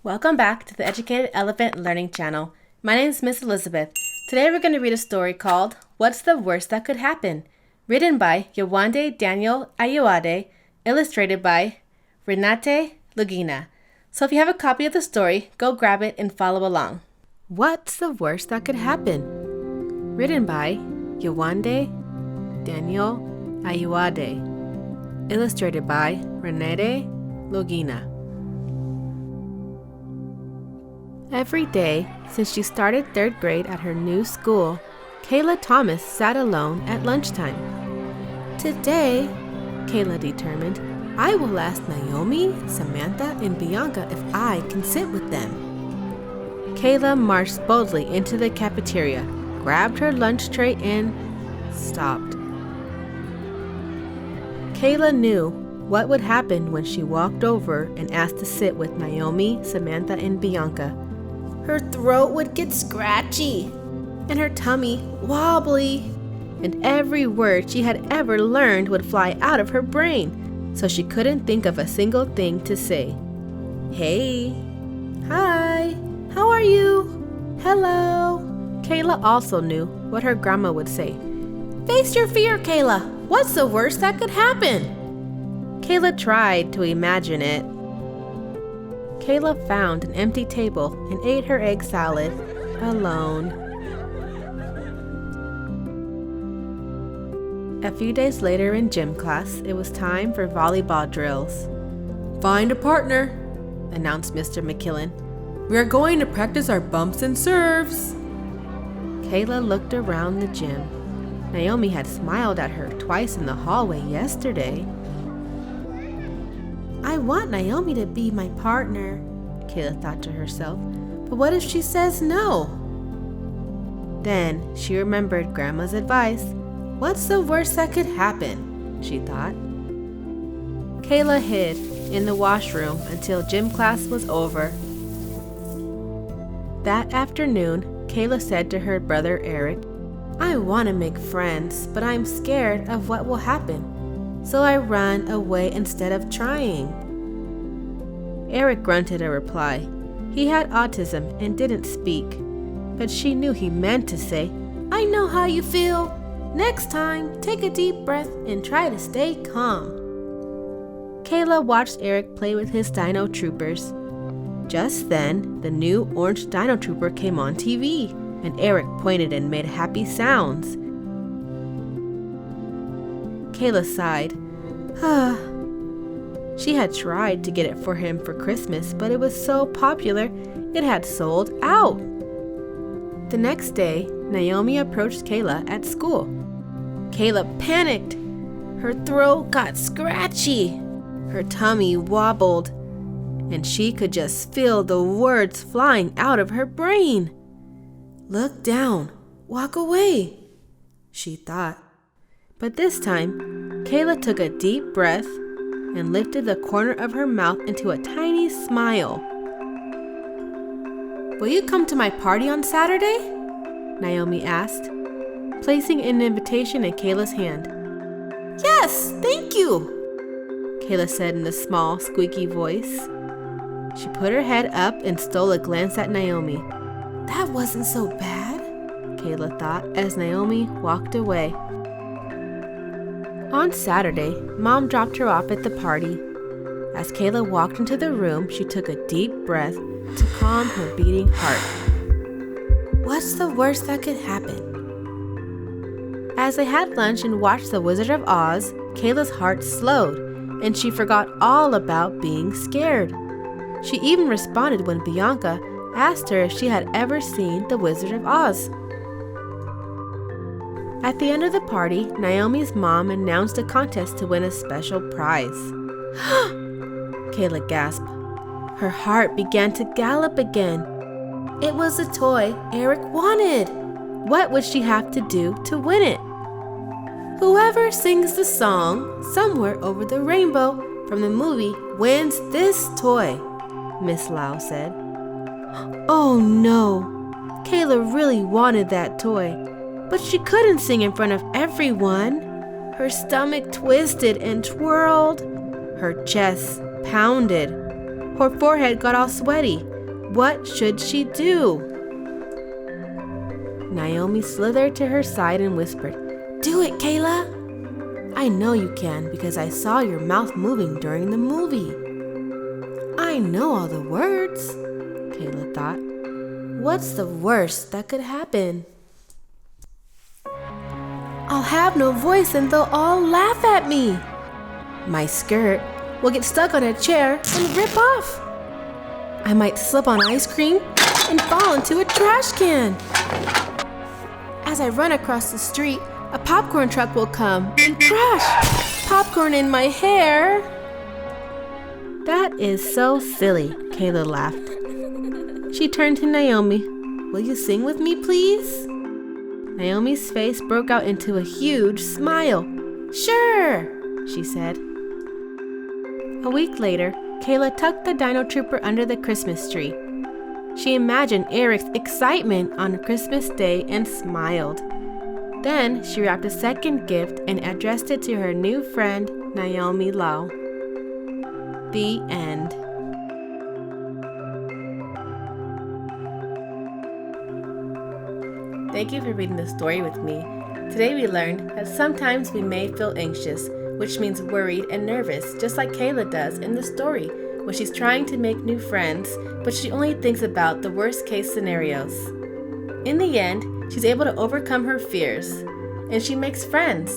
Welcome back to the Educated Elephant Learning Channel. My name is Miss Elizabeth. Today we're going to read a story called What's the Worst That Could Happen? Written by Yewande Daniel Ayoade, illustrated by Renate, Logina. So if you have a copy of the story, go grab it and follow along. What's the Worst That Could Happen? Written by Yewande Daniel Ayoade, illustrated by Renate, Logina. Every day since she started third grade at her new school, Kayla Thomas sat alone at lunchtime. Today, Kayla determined, I will ask Naomi, Samantha, and Bianca if I can sit with them. Kayla marched boldly into the cafeteria, grabbed her lunch tray, and stopped. Kayla knew what would happen when she walked over and asked to sit with Naomi, Samantha, and Bianca. Her throat would get scratchy, and her tummy wobbly, and every word she had ever learned would fly out of her brain, so she couldn't think of a single thing to say. Hey, hi, how are you? Hello. Kayla also knew what her grandma would say. Face your fear, Kayla. What's the worst that could happen? Kayla tried to imagine it. Kayla found an empty table and ate her egg salad alone. A few days later in gym class, it was time for volleyball drills. Find a partner, announced Mr. McKillen. We are going to practice our bumps and serves. Kayla looked around the gym. Naomi had smiled at her twice in the hallway yesterday. I want Naomi to be my partner, Kayla thought to herself, but what if she says no? Then she remembered Grandma's advice. What's the worst that could happen? She thought. Kayla hid in the washroom until gym class was over. That afternoon, Kayla said to her brother Eric, I want to make friends, but I'm scared of what will happen. So I ran away instead of trying. Eric grunted a reply. He had autism and didn't speak, but she knew he meant to say, I know how you feel. Next time, take a deep breath and try to stay calm. Kayla watched Eric play with his Dino Troopers. Just then, the new orange Dino Trooper came on TV, and Eric pointed and made happy sounds. Kayla sighed. She had tried to get it for him for Christmas, but it was so popular, it had sold out. The next day, Naomi approached Kayla at school. Kayla panicked. Her throat got scratchy. Her tummy wobbled, and she could just feel the words flying out of her brain. Look down, walk away, she thought. But this time, Kayla took a deep breath and lifted the corner of her mouth into a tiny smile. Will you come to my party on Saturday? Naomi asked, placing an invitation in Kayla's hand. Yes, thank you, Kayla said in a small, squeaky voice. She put her head up and stole a glance at Naomi. That wasn't so bad, Kayla thought as Naomi walked away. On Saturday, Mom dropped her off at the party. As Kayla walked into the room, she took a deep breath to calm her beating heart. What's the worst that could happen? As they had lunch and watched The Wizard of Oz, Kayla's heart slowed, and she forgot all about being scared. She even responded when Bianca asked her if she had ever seen The Wizard of Oz. At the end of the party, Naomi's mom announced a contest to win a special prize. Kayla gasped. Her heart began to gallop again. It was a toy Eric wanted. What would she have to do to win it? Whoever sings the song Somewhere Over the Rainbow from the movie wins this toy, Miss Lau said. Oh no, Kayla really wanted that toy. But she couldn't sing in front of everyone. Her stomach twisted and twirled. Her chest pounded. Her forehead got all sweaty. What should she do? Naomi slithered to her side and whispered, "Do it, Kayla!" "I know you can because I saw your mouth moving during the movie." "I know all the words," Kayla thought. "What's the worst that could happen?" "I'll have no voice and they'll all laugh at me. My skirt will get stuck on a chair and rip off. I might slip on ice cream and fall into a trash can. As I run across the street, a popcorn truck will come and crash popcorn in my hair." "That is so silly," Kayla laughed. She turned to Naomi. "Will you sing with me, please?" Naomi's face broke out into a huge smile. "Sure," she said. A week later, Kayla tucked the Dino Trooper under the Christmas tree. She imagined Eric's excitement on Christmas Day and smiled. Then she wrapped a second gift and addressed it to her new friend, Naomi Lau. The end. Thank you for reading the story with me. Today we learned that sometimes we may feel anxious, which means worried and nervous, just like Kayla does in the story, when she's trying to make new friends, but she only thinks about the worst case scenarios. In the end, she's able to overcome her fears, and she makes friends.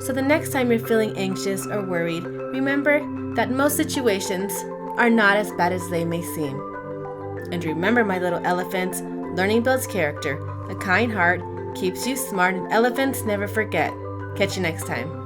So the next time you're feeling anxious or worried, remember that most situations are not as bad as they may seem. And remember, my little elephants, learning builds character. A kind heart keeps you smart, and elephants never forget. Catch you next time.